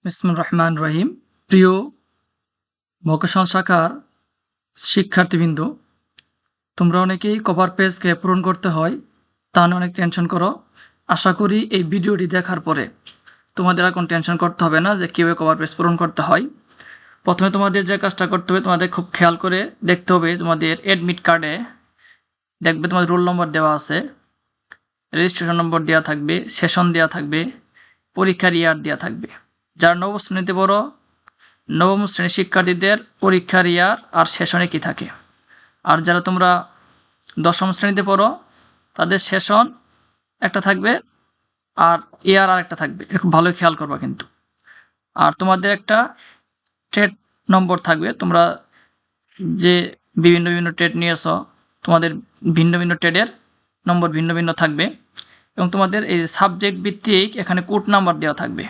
বিসমিল্লাহির রহমানির রহিম। প্রিয় ভোকেশনাল শাখার শিক্ষার্থীবৃন্দ, তোমরা অনেকেই কভার পেজকে পূরণ করতে হয়, তা নিয়ে অনেক টেনশন করো। আশা করি এই ভিডিওটি দেখার পরে তোমাদের আর কোনো টেনশন করতে হবে না যে কীভাবে কভার পেজ পূরণ করতে হয়। প্রথমে তোমাদের যে কাজটা করতে হবে, তোমাদের খুব খেয়াল করে দেখতে হবে, তোমাদের অ্যাডমিট কার্ডে দেখবে তোমাদের রোল নম্বর দেওয়া আছে, রেজিস্ট্রেশন নম্বর দেওয়া থাকবে, সেশন দেওয়া থাকবে, পরীক্ষার ইয়ার দেওয়া থাকবে। যারা নবম শ্রেণীতে পড়ো, নবম শ্রেণীর শিক্ষার্থীদের পরীক্ষার ইয়ার আর সেশনে কী থাকে। আর যারা তোমরা দশম শ্রেণীতে পড়ো, তাদের সেশন একটা থাকবে আর ইয়ার আর একটা থাকবে, এটা খুব ভালোই খেয়াল করবা কিন্তু। আর তোমাদের একটা ট্রেড নম্বর থাকবে, তোমরা যে বিভিন্ন বিভিন্ন ট্রেড নিয়েছো, তোমাদের ভিন্ন ভিন্ন ট্রেডের নম্বর ভিন্ন ভিন্ন থাকবে। এবং তোমাদের এই সাবজেক্ট ভিত্তিক এখানে কোড নাম্বার দেওয়া থাকবে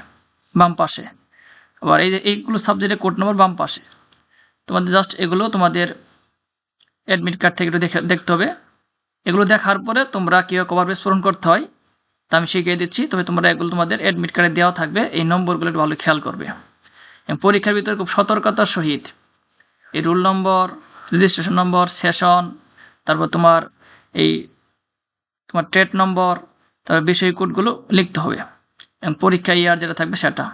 বাম পাশে। আবার এই যে এইগুলো সাবজেক্টের কোড নম্বর বাম পাশে। তোমাদের জাস্ট এগুলো তোমাদের অ্যাডমিট কার্ড থেকে একটু দেখতে হবে। এগুলো দেখার পরে তোমরা কীভাবে কভার পেজ পূরণ করতে হয় তা আমি শিখিয়ে দিচ্ছি। তবে তোমরা এগুলো তোমাদের অ্যাডমিট কার্ডে দেওয়া থাকবে, এই নম্বরগুলো একটু ভালো খেয়াল করবে। এবং পরীক্ষার ভিতরে খুব সতর্কতার সহিত এই roll number, registration number, session, তারপর তোমার ট্রেড নম্বর, তারপর বিষয় কোডগুলো লিখতে হবে এবং পরীক্ষা ইয়ার যেটা থাকবে সেটা।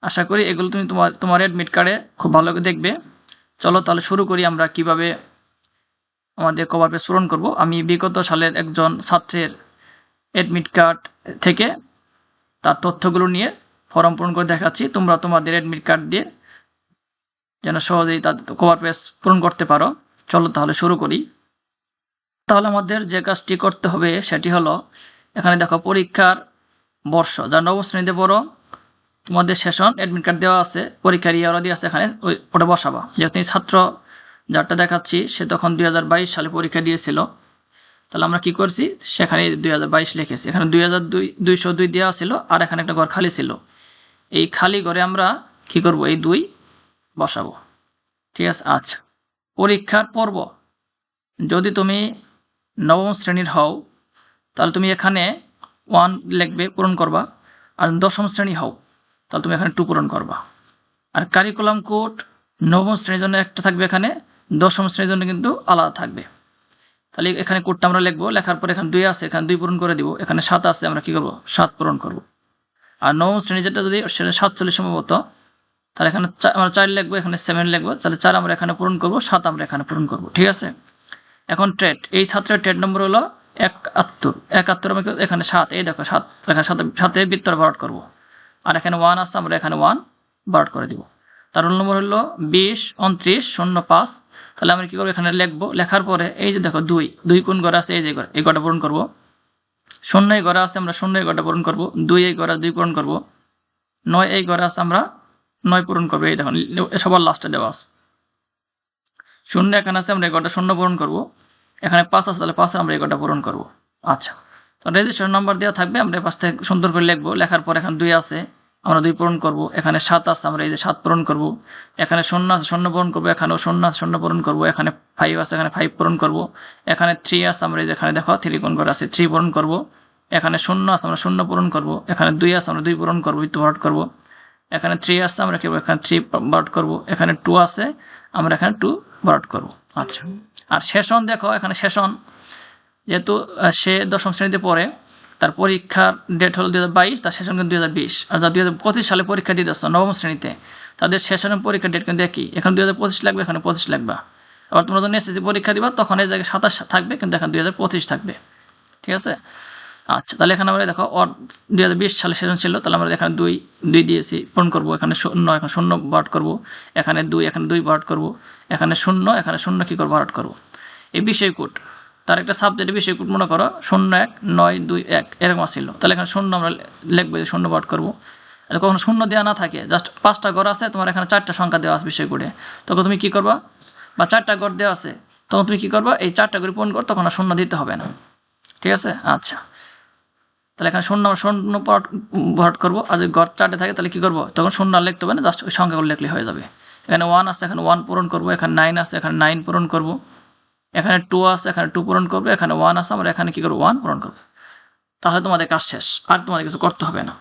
আশা করি এগুলো তুমি তোমার অ্যাডমিট কার্ডে খুব ভালো করে দেখবে। চলো তাহলে শুরু করি আমরা কিভাবে আমাদের কভার পেজ পূরণ করব। আমি বিগত সালের একজন ছাত্রের অ্যাডমিট কার্ড থেকে তার তথ্যগুলো নিয়ে ফর্ম পূরণ করে দেখাচ্ছি। তোমরা তোমাদের অ্যাডমিট কার্ড দিয়ে যেন সহজেই তাদের কভার পেজ পূরণ করতে পারো। চলো তাহলে শুরু করি। তাহলে আমাদের যে কাজটি করতে হবে সেটি হলো, এখানে দেখো পরীক্ষার বর্ষ, যা নবম শ্রেণীতে পড়ো, তোমাদের সেশন অ্যাডমিট কার্ড দেওয়া আছে, পরীক্ষার ইয়ারও দিয়ে আছে, এখানে ওটা বসাবা। যেহেতু ছাত্র যারটা দেখাচ্ছি সে তখন 2022 সালে পরীক্ষা দিয়েছিল, তাহলে আমরা কি করছি, সেখানে 2022 লিখেছি। এখানে 202 দেওয়া ছিল আর এখানে একটা ঘর খালি ছিল। এই খালি ঘরে আমরা কি করব, এই 2 বসাবো। ঠিক আছে। আচ্ছা, পরীক্ষার পর্ব, যদি তুমি নবম শ্রেণীর হও তাহলে তুমি এখানে 1 লিখবে, পূরণ করবা। আর দশম শ্রেণী হও তাহলে তুমি এখানে 2 পূরণ করবা। আর কারিকুলাম কোড নবম শ্রেণীর জন্য একটা থাকবে, এখানে দশম শ্রেণীর জন্য কিন্তু আলাদা থাকবে। তাহলে এখানে কোডটা আমরা লিখবো, লেখার পর এখানে 2 আছে, এখানে 2 পূরণ করে দিব। এখানে 7 আছে, আমরা কী করবো, 7 পূরণ করব। আর নবম শ্রেণী যেটা যদি সেটা 47 সম্ভবত, তাহলে এখানে আমরা 4 লিখবো, এখানে 7 লিখবো। তাহলে 4 আমরা এখানে পূরণ করব, 7 আমরা এখানে পূরণ করব। ঠিক আছে। এখন ট্রেড, এই ছাত্রের ট্রেড নম্বর হলো 71 আমি এখানে 7, এই দেখো 7, এখানে 7 ভিতরে ভরাট করবো। আর এখানে 1 আছে, আমরা এখানে 1 ভরাট করে দিব। তার রোল নম্বর হলো 202905। তাহলে আমরা কী করবো, এখানে লিখবো। লেখার পরে এই যে দেখো 2 কোন ঘরে আছে, এই যে ঘরে, এই ঘরটা পূরণ করবো। 0 এই ঘরে আছে, আমরা 0 এই ঘরটা পূরণ করবো। 2 এই ঘরে 2 পূরণ করবো। 9 এই ঘরে আছে, আমরা 9 পূরণ করবো। এই দেখুন সবার লাস্টে দেওয়া আছে। 0 এখানে আছে, আমরা এই ঘরটা 0 পূরণ করবো। এখানে 5 আছে, তাহলে 5 আমরা এই ঘরটা পূরণ করবো। আচ্ছা, তো রেজিস্ট্রেশন নাম্বার দেওয়া থাকবে, আমরা এই পাশে সুন্দর করে লিখবো। লেখার পর এখানে 2 আছে, আমরা 2 পূরণ করব। এখানে 7 আছে, আমরা এই যে 7 পূরণ করব। এখানে 0 আছে, 0 পূরণ করবো। এখানেও 0 আছে, 0 পূরণ করবো। এখানে 5 আছে, এখানে 5 পূরণ করব। এখানে 3 আছে, আমরা এই যে এখানে দেখো 3 কোন করে আছে, 3 পূরণ করব। এখানে 0 আছে, আমরা 0 পূরণ করব। এখানে 2 আছে, আমরা 2 পূরণ করবো, ভরাট করব। এখানে 3 আছে, আমরা কি করবো, এখানে 3 ভরাট করব। এখানে 2 আছে, আমরা এখানে 2 ভরাট করব। আচ্ছা, আর সেশন দেখো, এখানে সেশন যেহেতু সে দশম শ্রেণীতে পড়ে, তার পরীক্ষার ডেট হলো 2022, তার সেশন কিন্তু 2020। আর যারা 2025 সালে পরীক্ষা দিতে আসছো নবম শ্রেণীতে, তাদের সেশনের পরীক্ষার ডেট কিন্তু একই। এখানে 2025 লাগবে, এখানে 25 লাগবে। আবার তোমরা যখন এসএসসি পরীক্ষা দিবা তখন এই জায়গায় 27 থাকবে, কিন্তু এখানে 2025 থাকবে। ঠিক আছে। আচ্ছা, তাহলে এখানে আমরা দেখো 2020 সালে সেশন ছিল, তাহলে আমরা এখানে 2 দিয়েছি, পূরণ করবো। এখানে 0, এখানে 0 ভরাট করবো। এখানে 2, এখানে 2 ভরাট করবো। এখানে 0, এখানে 0 কী করবো, ভরাট করবো। এই বিষয় কোড, তার একটা সাবজেক্টের বিষয় কোড মনে করো 019221 এরকম ছিল, তাহলে এখানে 0 আমরা লিখবো, 0 ভরাট করবো। কখনো 0 দেওয়া না থাকে, জাস্ট 5টা ঘর আছে, তোমার এখানে 4টা সংখ্যা দেওয়া আছে বিষয় কোডে, তখন তুমি কী করবা, বা 4টা ঘর দেওয়া আছে, তখন তুমি কী করবা, এই 4টা ঘরে পূরণ করো, তখন আর 0 দিতে হবে না। ঠিক আছে। আচ্ছা, তাহলে এখানে 0 ভরাট করবো। আর যদি ঘর 4টে থাকে তাহলে কী করবো, তখন 0 লিখতে হবে না, জাস্ট ওই সংখ্যাগুলো লিখলে হয়ে যাবে। এখানে 1 আছে, এখানে 1 পূরণ করবো। এখানে 9 আছে, এখানে 9 পূরণ করবো। এখানে 2 আছে, এখানে 2 পূরণ করবো। এখানে 1 আছে, আমরা এখানে কী করবো, 1 পূরণ করবো। তাহলে তোমাদের কাজ শেষ, আর তোমাদের কিছু করতে হবে না।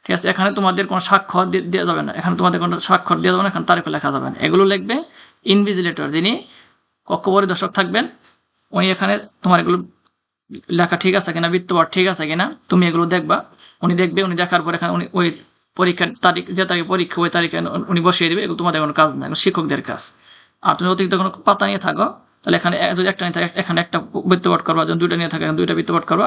ঠিক আছে। এখানে তোমাদের কোনো স্বাক্ষর দেওয়া যাবে না, এখানে তোমাদের কোনো স্বাক্ষর দেওয়া যাবে না, এখানে তারিখ লেখা যাবে না। এগুলো লিখবে ইনভিজিলেটর, যিনি কক্ষ পরিদর্শক থাকবেন, উনি এখানে তোমার এগুলো লেখা ঠিক আছে কিনা, বৃত্তপাঠ ঠিক আছে কিনা তুমি এগুলো দেখবা। উনি দেখবে, উনি দেখার পর এখানে উনি ওই পরীক্ষার তারিখ, যে তারিখে পরীক্ষা ওই তারিখে উনি বসিয়ে দেবে। এগুলো তোমাদের কোনো কাজ না, শিক্ষকদের কাজ। আর তুমি অতিরিক্ত কোনো পাতা নিয়ে থাকো তাহলে এখানে যদি একটা নিয়ে থাকে এখানে একটা বৃত্তপাঠ করবা, যখন দুইটা নিয়ে থাকে দুইটা বৃত্তপাঠ করবা।